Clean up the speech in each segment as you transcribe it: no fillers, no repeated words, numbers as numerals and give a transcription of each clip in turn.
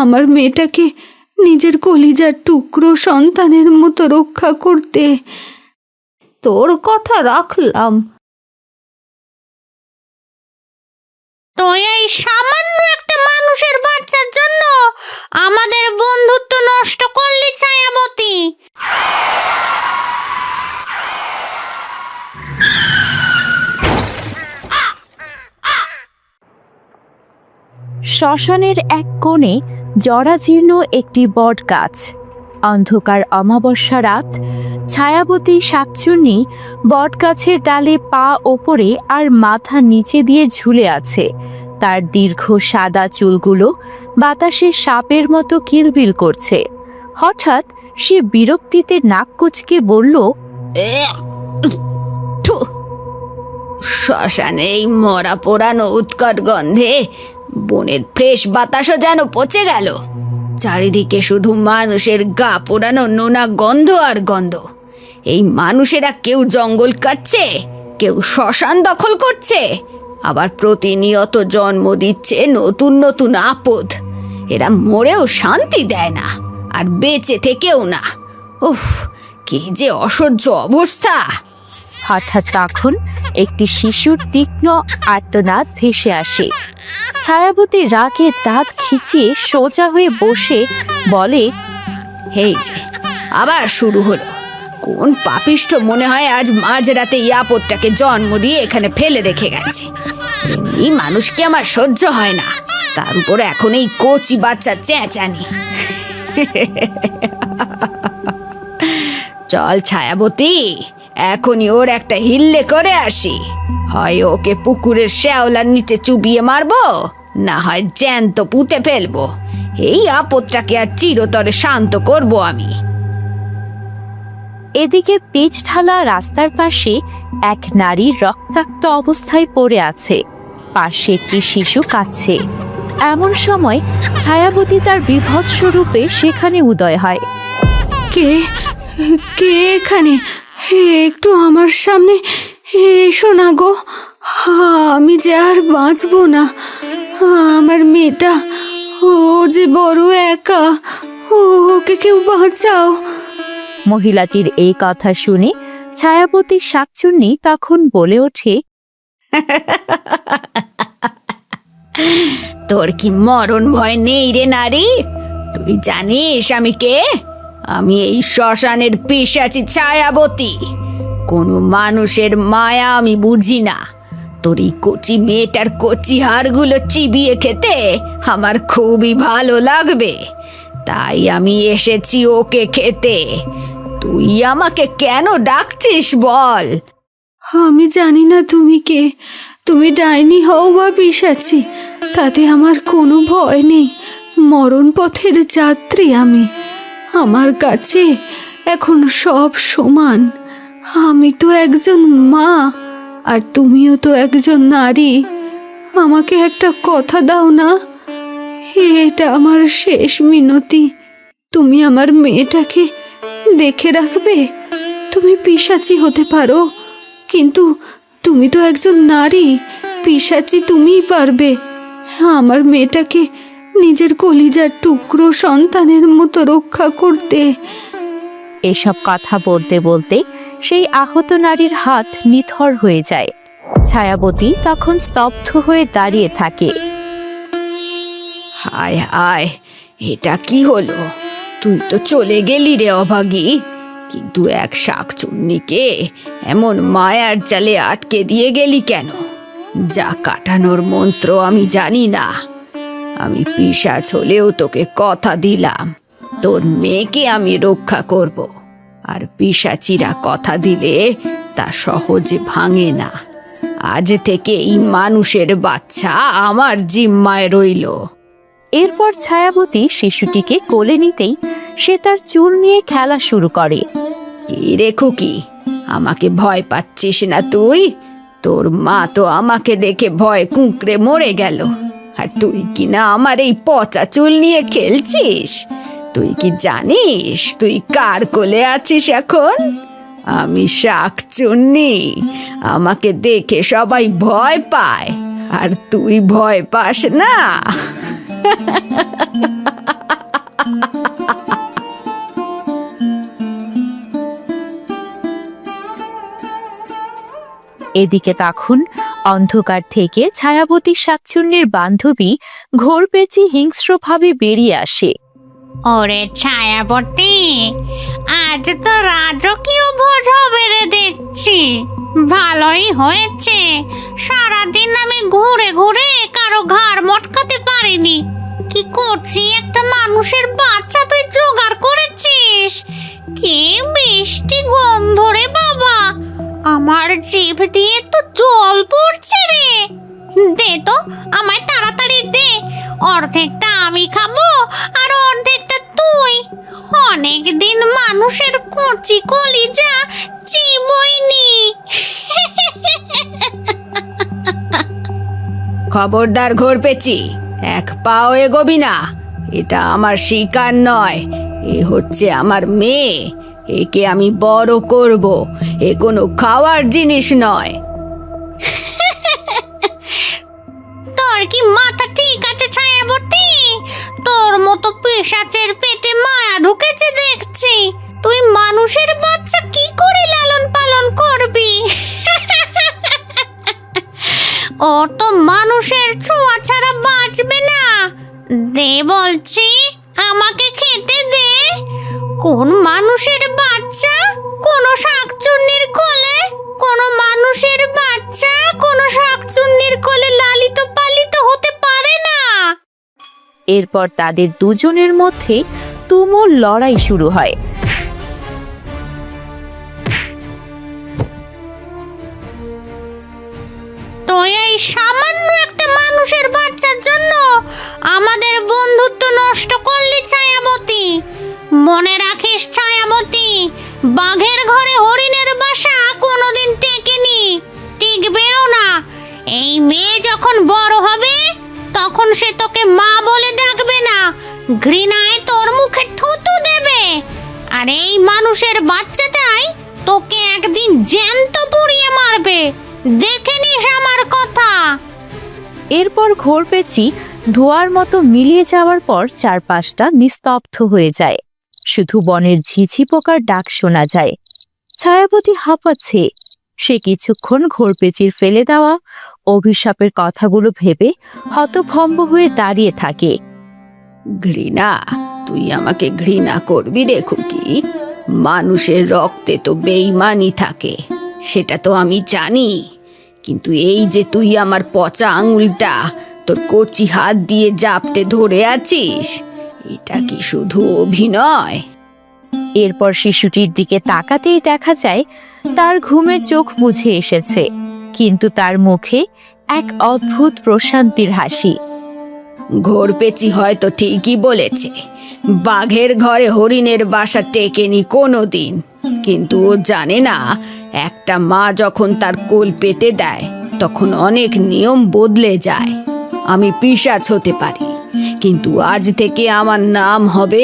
আমার মেয়েটাকে নিজের কলিজার টুকরো সন্তানের মতো রক্ষা করতে। তোর কথা রাখলাম। তুই এই সামান্য একটা মানুষের বাচ্চার জন্য আমাদের বন্ধুত্ব নষ্ট করলি ছায়াবতী। শ্মশানের এক কোণে জরাজীর্ণ একটি বট গাছ। অন্ধকার অমাবস্যা রাত। ছায়াবতী শাকচুন্নি বট গাছের ডালে পা ওপরে আর মাথা নিচে দিয়ে ঝুলে আছে। তার দীর্ঘ সাদা চুলগুলো বাতাসে সাপের মতো কিলবিল করছে। হঠাৎ সে বিরক্তিতে নাক কুঁচকে বলল, শ্মশানে এই মরা পোড়ানো উৎকট গন্ধে বনের ফ্রেশ বাতাসও যেন পচে গেল। চারিদিকে শুধু মানুষের গা পোড়ানো নোনা গন্ধ আর গন্ধ। এই মানুষেরা কেউ জঙ্গল কাটছে, কেউ শ্মশান দখল করছে, আবার প্রতিনিয়ত জন্ম দিচ্ছে নতুন নতুন আপদ। এরা মরেও শান্তি দেয় না, আর বেঁচে থেকেও না। উফ, কি যে অসহ্য অবস্থা। হঠাৎ তখন একটি শিশুর তীক্ষ্ণ আর্তনাদ ভেসে আসে। ছায়াবতী রাগে দাঁত খিচিয়ে সোজা হয়ে বসে বলে, এই যে আবার শুরু হলো। কোন পাপিষ্ঠ মনে হয় আজ মাঝরাতে এই আপদটাকে জন্ম দিয়ে এখানে ফেলে রেখে গেছে। এমনি মানুষকে আমার সহ্য হয় না, তার উপর এখন এই কচি বাচ্চা চেঁচানি। চল ছায়াবতী, এখনই ওর একটা হিল্লে করে আসি। হয় ওকে পুকুরের শ্যাওলার নিচে চুবিয়ে মারবো, না হয় জ্যান্ত পুঁতে ফেলবো। এই আপদটাকে আর চিরতরে শান্ত করব আমি। এদিকে পিচ ঢালা রাস্তার পাশে এক নারী রক্তাক্ত অবস্থায় পড়ে আছে। পাশে একটি শিশু কাঁদছে। এমন সময় ছায়াবতী তার বিভৎস রূপে সেখানে উদয় হয়। কে কে এখানে? একটু আমার সামনে এসো না গো, আমি যে আর বাঁচবো না। আমার মেয়েটা, ও যে বড় একা, ওকে কেউ বাঁচাও। মহিলাটির এই কথা শুনে ছায়াবতী শাকচুন্নি তখন বলে ওঠে, তোর কি মরণ ভয় নেই রে নারী? তুই জানিস আমি কে? আমি এই শ্মশানের পিশাচি ছায়াবতী। কোনো মানুষের মায়া আমি বুঝি না। তোর এই কচি মেয়েটার কচি হাড়গুলো চিবিয়ে খেতে আমার খুবই ভালো লাগবে, তাই আমি এসেছি ওকে খেতে। তুই আমাকে কেন ডাকছিস বল? আমি জানি না তুমি কে। তুমি ডাইনি হও বা পিশাচি, তাতে আমার কোনো ভয় নেই। মরণ পথের যাত্রী আমি। আমার কাছে এখন সব সমান। আমি তো একজন মা, আর তুমিও তো একজন নারী। আমাকে একটা কথা দাও না, এটা আমার শেষ মিনতি। তুমি আমার মেয়েটাকে দেখে রাখবে। তুমি পিশাচি হতে পারো, কিন্তু তুমি তো একজন নারী। পিশাচি তুমিই পারবে আমার মেয়েটাকে নিজের কলিজার টুকরো সন্তানের মতো রক্ষা করতে। এসব কথা বলতে বলতে সেই আহত নারীর হাত নিথর হয়ে যায়। ছায়াবতী তখন স্তব্ধ হয়ে দাঁড়িয়ে থাকে। হায় হায়, এটা কি হলো? তুই তো চলে গেলি রে অভাগী, কিন্তু এক শাকচুন্নিকে এমন মায়ার জালে আটকে দিয়ে গেলি কেন? যা কাটানোর মন্ত্র আমি জানি না। আমি পিশাচ হলেও তোকে কথা দিলাম, তোর মেয়েকে আমি রক্ষা করব। আর পিশাচিরা কথা দিলে তা সহজে ভাঙে না। আজ থেকে এই মানুষের বাচ্চা আমার জিম্মায় রইল। এরপর ছায়াবতী শিশুটিকে কোলে নিতেই সে তার চুল নিয়ে খেলা শুরু করে। কি রে খুকি, আমাকে ভয় পাচ্ছিস না তুই? তোর মা তো আমাকে দেখে ভয় কুঁকড়ে মরে গেল, আর তুই কি না আমার এই পচা চুল নিয়ে খেলছিস? তুই কি জানিস তুই কার কোলে আছিস এখন? আমি শাকচুন্নি। আমাকে দেখে সবাই ভয় পায়, আর তুই ভয় পাস না। এদিকে তখন অন্ধকার থেকে ছায়াবতী শাকচুন্নির বান্ধবী ঘোরপেঁচি হিংস্রভাবে বেরিয়ে আসে। ওরে ছায়াবতী, আজ তো রাজকীয় ভোজ হবে রে দেখছি। ভালোই হয়েছে, সারাদিন আমি ঘুরে ঘুরে কারো ঘাড় মটকাতে পারিনি। কি করছি, একটা মানুষের বাচ্চা তুই জোগাড় করেছিস। কি মিষ্টি গন্ধ রে বাবা, আমার জিভ দিয়ে তো জল পড়ছে রে। দে তো, আমায় তাড়াতাড়ি দে। অর্ধেকটা আমি খাবো আর অর্ধেকটা তুই। অনেক দিন মানুষের কচি কলিজা চিবইনি। খবরদার ঘোরপেঁচি, এক পাও এগোবি না। এটা আমার শিকার নয়, এ হচ্ছে আমার মেয়ে। একে আমি বড় করব, এ কোনো খাওয়ার জিনিস নয়। তোর কি মাথা ঠিক আছে ছায়াবতী? তোর মতো পিশাচের পেটে মায়া ঢুকেছে দেখছি। তুই মানুষের বাচ্চা কি করে লালন পালন করবি? ও তো মানুষের ছোঁয়া ছাড়া বাঁচবে না। দে বলছি, আমাকে খেতে দে। কোন মানুষের বাচ্চা কোন শাকচুন্নির কোলে? কোন মানুষের বাচ্চা কোন শাকচুন্নির কোলে লালিত পালিত হতে পারে না। এরপর তাদের দুজনের মধ্যে তুমুল লড়াই শুরু হয়। তুই এই সামান্য একটা মানুষের বাচ্চার জন্য আমাদের বন্ধুত্ব নষ্ট করলি ছায়াবতী। মনে রাখিস ছায়াবতী, বাঘের ঘরে হরিণের বাসা কোনোদিন টেকেনি, টিকবেও না। এই মেয়ে যখন বড় হবে তখন সে তোকে মা বলে ডাকবে না, ঘৃণায় তোর মুখে থুতু দেবে। আর এই মানুষের বাচ্চাটাই তোকে একদিন জ্যান্ত পুড়িয়ে মারবে। দেখে নিস আমার কথা। এরপর ঘোরপেঁচি ধোঁয়ার মতো মিলিয়ে যাওয়ার পর চারপাশটা নিস্তব্ধ হয়ে যায়। শুধু বনের ঝিঝি পোকার ডাক শোনা যায়। ছায়াবতী হাঁপাচ্ছে। সে কিছুক্ষণ ঘোরপেঁচির ফেলে দেওয়া অভিশাপের কথাগুলো ভেবে হতভম্ব হয়ে দাঁড়িয়ে থাকে। ঘৃণা? তুই আমাকে ঘৃণা করবি রে খুকি? মানুষের রক্তে তো বেঈমানি থাকে, সেটা তো আমি জানি। কিন্তু এই যে তুই আমার পচা আঙুলটা তোর কচি হাত দিয়ে জাপটে ধরে আছিস, এটা কি শুধু অভিনয়? এরপর শিশুটির দিকে তাকাতেই দেখা যায় তার ঘুমে চোখ মুছে এসেছে, কিন্তু তার মুখে এক অদ্ভুত প্রশান্তির হাসি। ঘোরপেঁচি হয়তো ঠিকই বলেছে, বাঘের ঘরে হরিণের বাসা টেকেনি কোনোদিন। কিন্তু ও জানে না, একটা মা যখন তার কোল পেতে দেয় তখন অনেক নিয়ম বদলে যায়। আমি পিশাচ হতে পারি, কিন্তু আজ থেকে আমার নাম হবে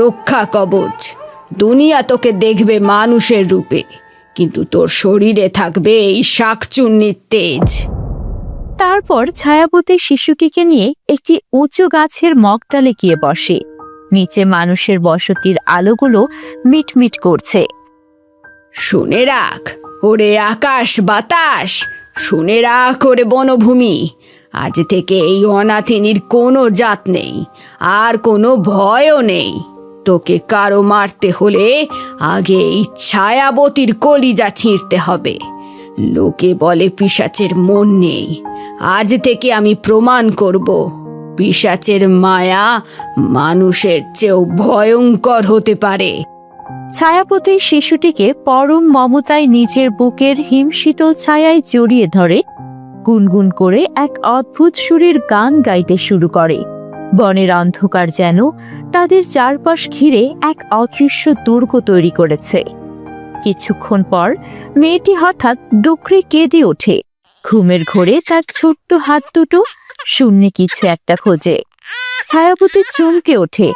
রক্ষা কবচ। দুনিয়া তোকে দেখবে মানুষের রূপে, কিন্তু তোর শরীরে থাকবে এই শাকচুন্নির তেজ। তারপর ছায়াবতী শিশুটিকে নিয়ে একটি উঁচু গাছের মগডালে গিয়ে বসে। নিচে মানুষের বসতির আলোগুলো মিটমিট করছে। শুনে রাখ ওরে আকাশ বাতাস, শুনে রাখ ওরে বনভূমি, আজ থেকে এই অনাথিনীর কোনো জাত নেই, আর কোনো ভয়ও নেই। তোকে কারো মারতে হলে আগে এই ছায়াবতীর কলিজা ছিঁড়তে হবে। লোকে বলে পিশাচের মন নেই, আজ থেকে আমি প্রমাণ করব পিশাচের মায়া মানুষের চেয়েও ভয়ঙ্কর হতে পারে। ছায়াপতি শিশুটিকে পরম মমতায় নিজের বুকের হিমশীতল ছায়ায় জড়িয়ে ধরে গুনগুন করে এক অদ্ভুত সুরের গান গাইতে শুরু করে। বনের অন্ধকার যেন তাদের চারপাশ ঘিরে এক অদৃশ্য দুর্গ তৈরি করেছে। কিছুক্ষণ পর মেয়েটি হঠাৎ ডুকরে কেঁদে ওঠে। ঘুমের ঘোরে তার ছোট্ট হাত দুটো শূন্যে কিছু একটা খোঁজে। ছায়াপতি চমকে ওঠে।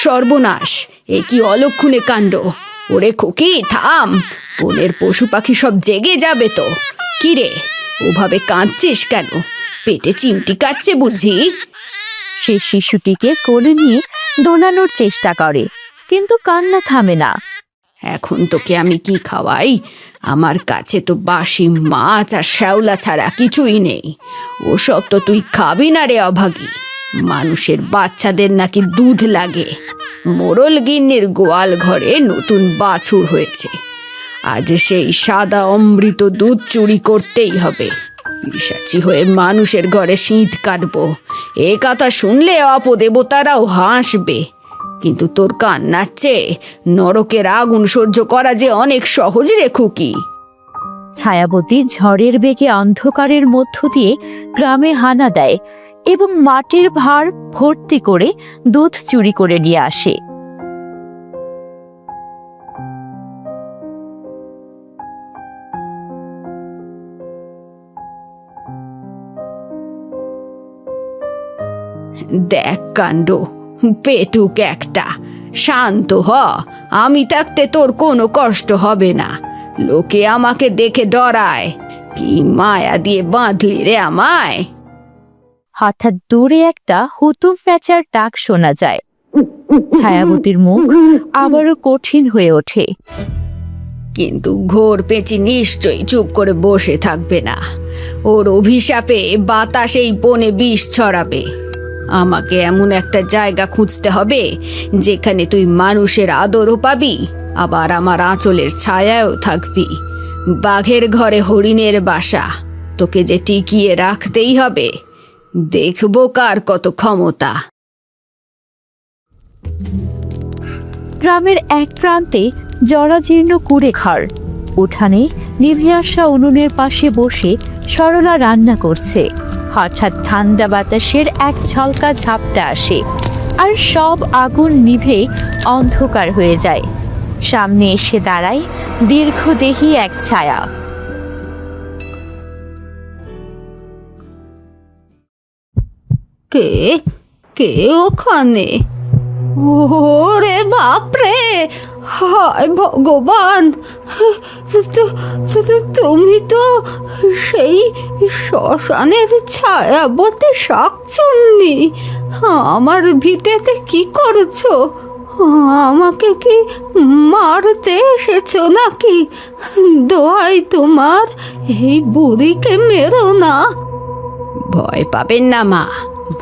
সর্বনাশ, এ কি অলক্ষণে কাণ্ড! ওরে খুকি থাম, বনের পশু পাখি সব জেগে যাবে তো। কিরে, ওভাবে কাঁদছিস কেন? পেটে চিমটি কাটছে বুঝি? সে শিশুটিকে কোলে নিয়ে দোলানোর চেষ্টা করে, কিন্তু কান্না থামে না। এখন তোকে আমি কি খাওয়াই? আমার কাছে তো বাসি মাছ আর শ্যাওলা ছাড়া কিছুই নেই। ওসব তো তুই খাবি না রে অভাগী। মানুষের বাচ্চাদের নাকি দুধ লাগে। মোড়ল গিন্নির গোয়াল ঘরে নতুন বাছুর হয়েছে, আজ সেই সাদা অমৃত দুধ চুরি করতেই হবে। পিশাচি হয়ে মানুষের ঘরে শীত কাটবো, এ কথা শুনলে অপদেবতারাও হাসবে। কিন্তু তোর কান্নার চেয়ে নরকের আগুন সহ্য করা যে অনেক সহজ রে খুকি। ছায়াবতী ঝড়ের বেগে অন্ধকারের মধ্য দিয়ে গ্রামে হানা দেয় এবং মাটির ভাঁড় ভর্তি করে দুধ চুরি করে নিয়ে আসে। দেখ কাণ্ড, পেটুক একটা। শান্ত হ, আমি থাকতে তোর কোনো কষ্ট হবে না। লোকে আমাকে দেখে ডরায়। কি মায়া দিয়ে বাঁধলি রে আমায়। হঠাৎ দূরে একটা হুতুম প্যাঁচার ডাক শোনা যায়। ছায়াবতীর মুখ আবারও কঠিন হয়ে ওঠে। কিন্তু ঘোর পেঁচি নিশ্চয়ই চুপ করে বসে থাকবে না। ওর অভিশাপে বাতাস এই বনে বিষ ছড়াবে। আমাকে এমন একটা জায়গা খুঁজতে হবে যেখানে তুই মানুষের আদরও পাবি, আবার আমার আঁচলের ছায়াও থাকবি। বাঘের ঘরে হরিণের বাসা, তোকে যে টিকিয়ে রাখতেই হবে। দেখবো কার কত ক্ষমতা। গ্রামের এক প্রান্তে জরাজীর্ণ কুড়ে ঘর। উঠানে নিভে আসা উনুনের পাশে বসে সরলা রান্না করছে। হঠাৎ ঠান্ডা বাতাসের এক ঝলকা ঝাপটা আসে, আর সব আগুন নিভে অন্ধকার হয়ে যায়। সামনে এসে দাঁড়ায় দীর্ঘদেহী এক ছায়া। কে কে ওখানে? ওরে বাপরে, হায় ভগবান! তুমি তো সেই শ্মশানের ছায়াবতী শাকচুন্নি। আমার ভিটেতে কি করছো? আমাকে কি মারতে এসেছো নাকি? দোহাই তোমার, এই বুড়িকে মেরো না। ভয় পাবেন না মা,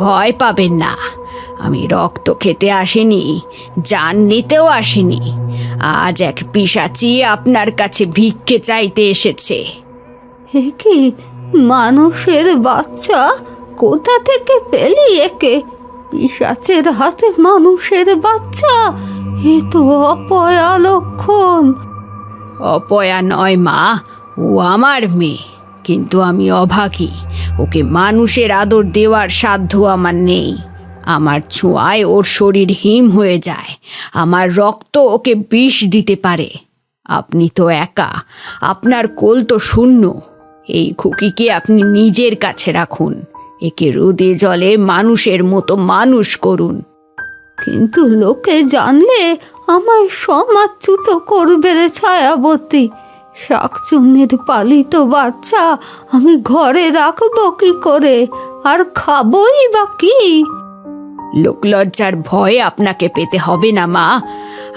ভয় পাবেন না। আমি রক্ত খেতে আসিনি, জান নিতেও আসিনি। আজ এক পিশাচি আপনার কাছে ভিক্ষে চাইতে এসেছে। এ কি মানুষের বাচ্চা? কোথা থেকে পেলি একে? পিশাচের হাতে মানুষের বাচ্চা, এ তো অপয়া লক্ষণ। অপয়া নয় মা, ও আমার মেয়ে। কিন্তু আমি অভাগী, ওকে মানুষের আদর দেওয়ার সাধ্য আমার নেই। আমার ছোঁয়ায় ওর শরীর হিম হয়ে যায়, আমার রক্ত ওকে বিষ দিতে পারে। আপনি তো একা, আপনার কোল তো শূন্য। এই খুকিকে আপনি নিজের কাছে রাখুন, একে রোদে জলে মানুষের মতো মানুষ করুন। কিন্তু লোকে জানলে আমায় সমাচ্যুত করবে রে ছায়াবতী। শাকচুন্নির পালিত বাচ্চা আমি ঘরে রাখবো কি করে? আর খাবই বা কি? লোকলজ্জার ভয় আপনাকে পেতে হবে না মা।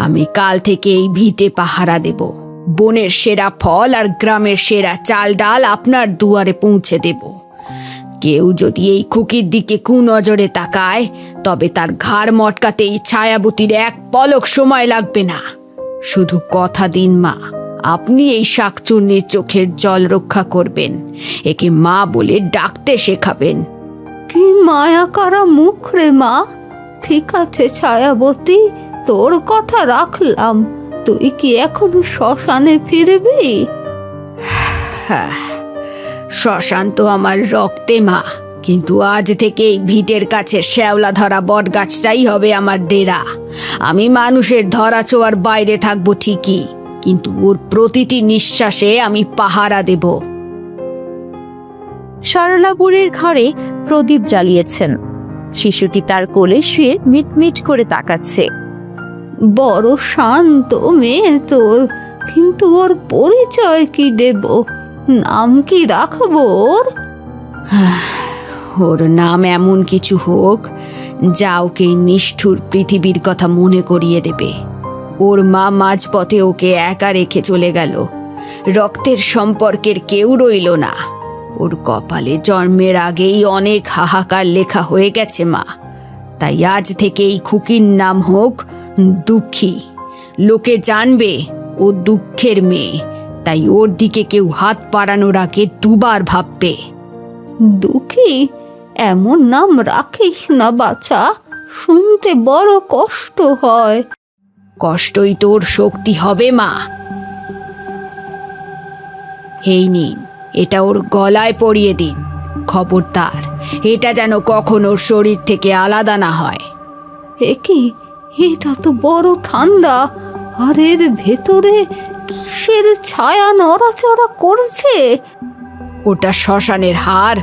আমি কাল থেকে এই ভিটে পাহারা দেব। বনের সেরা ফল আর গ্রামের সেরা চাল ডাল আপনার দুয়ারে পৌঁছে দেব। কেউ যদি এই খুকির দিকে কুনজরে তাকায়, তবে তার ঘাড় মটকাতে এই ছায়াবতীর এক পলক সময় লাগবে না। শুধু কথা দিন মা, আপনি এই শাকচুন্নির চোখের জল রক্ষা করবেন, একে মা বলে ডাকতে শেখাবেন। কি মায়া করা মুখ রে মা! ঠিক আছে ছায়াবতী, তোর কথা রাখলাম। তুই কি এখন শ্মশানে ফিরবি? হ্যাঁ, শ্মশান তো আমার রক্তে মা। কিন্তু আজ থেকে এই ভিটের কাছে শ্যাওলা ধরা বট গাছটাই হবে আমার ডেরা। আমি মানুষের ধরা ছোঁয়ার বাইরে থাকবো ঠিকই, কিন্তু ওর প্রতিটি নিঃশ্বাসে আমি পাহারা দেব। সরলা বুড়ির ঘরে প্রদীপ জ্বালিয়েছেন। শিশুটি তার কোলে শুয়ে মিটমিট করে তাকাচ্ছে। বড় শান্ত মেয়ে তোর, কিন্তু ওর পরিচয় কি দেব? নাম কি রাখবো ওর? ওর নাম এমন কিছু হোক যা ওকে এই নিষ্ঠুর পৃথিবীর কথা মনে করিয়ে দেবে। ওর মা মাঝপথে ওকে একা রেখে চলে গেল, রক্তের সম্পর্কের কেউ রইল না। ওর কপালে জন্মের আগেই অনেক হাহাকার লেখা হয়ে গেছে মা। তাই আজ থেকে এই খুকির নাম হোক দুঃখী। লোকে জানবে ও দুঃখের মেয়ে, তাই ওর দিকে কেউ হাত বাড়ানোর আগে দুবার ভাববে। দুঃখী? এমন নাম রাখিস না বাছা, শুনতে বড় কষ্ট হয়। কষ্টই তোর শক্তি হবে মা। এই নিন, এটা ওর গলায় পরিয়ে দিন। খবরদার এটা যেন কখন ওর শরীর থেকে আলাদা না হয়। এ কি, এটা তো বড় ঠান্ডা, আর এর ভেতরে কিসের ছায়া নড়াচড়া করছে? ওটা শ্মশানের হার,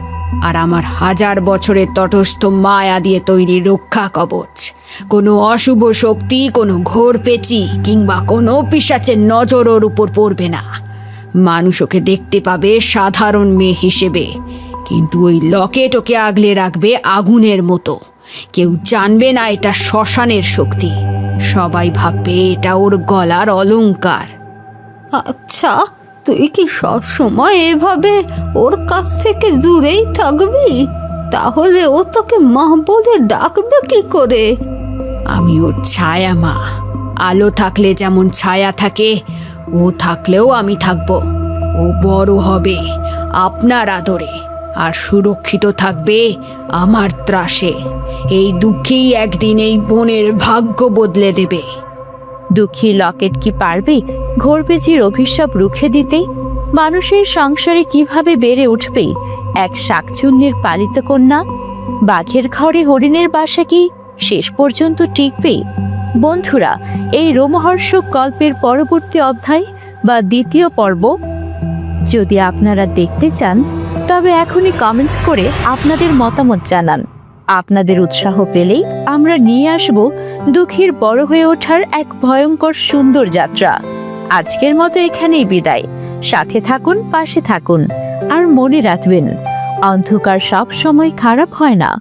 আর আমার 1000 বছরের তটস্থ মায়া দিয়ে তৈরি রক্ষা কবচ। কোনো অশুভ শক্তি, কোনো ঘোর পেচি কিংবা কোনো পিশাচের নজর ওর উপর পড়বে না। মানুষ ওকে দেখতে পাবে সাধারণ মেয়ে হিসেবে, কিন্তু ওই লকেট ওকে আগলে রাখবে আগুনের মতো। কেউ জানবে না এটা শ্মশানের শক্তি, সবাই ভাববে এটা ওর গলার অলংকার। আচ্ছা, তুই কি সবসময় এভাবে ওর কাছ থেকে দূরেই থাকবি? তাহলে ও তোকে মা বলে ডাকবে কি করে? আমি ওর ছায়া মা। আলো থাকলে যেমন ছায়া থাকে, ও থাকলেও আমি থাকব। ও বড় হবে আপনার আদরে, আর সুরক্ষিত থাকবে আমার ত্রাসে। এই দুঃখেই একদিন এই বোনের ভাগ্য বদলে দেবে। দুঃখী লকেট কি পারবে ঘোরপেচির অভিশাপ রুখে দিতে? মানুষের সংসারে কিভাবে বেড়ে উঠবে এক শাকচুন্নির পালিত কন্যা? বাঘের ঘরে হরিণের বাসা কি শেষ পর্যন্ত টিকবে? বন্ধুরা, এই রোমহর্ষক গল্পের পরবর্তী অধ্যায় বা দ্বিতীয় পর্ব যদি আপনারা দেখতে চান, তবে এখনই কমেন্টস করে আপনাদের মতামত জানান। আপনাদের উৎসাহ পেলেই আমরা নিয়ে আসব দুঃখীর বড় হয়ে ওঠার এক ভয়ঙ্কর সুন্দর যাত্রা। আজকের মতো এখানেই বিদায়। সাথে থাকুন, পাশে থাকুন, আর মনে রাখবেন, অন্ধকার সব সময় খারাপ হয় না।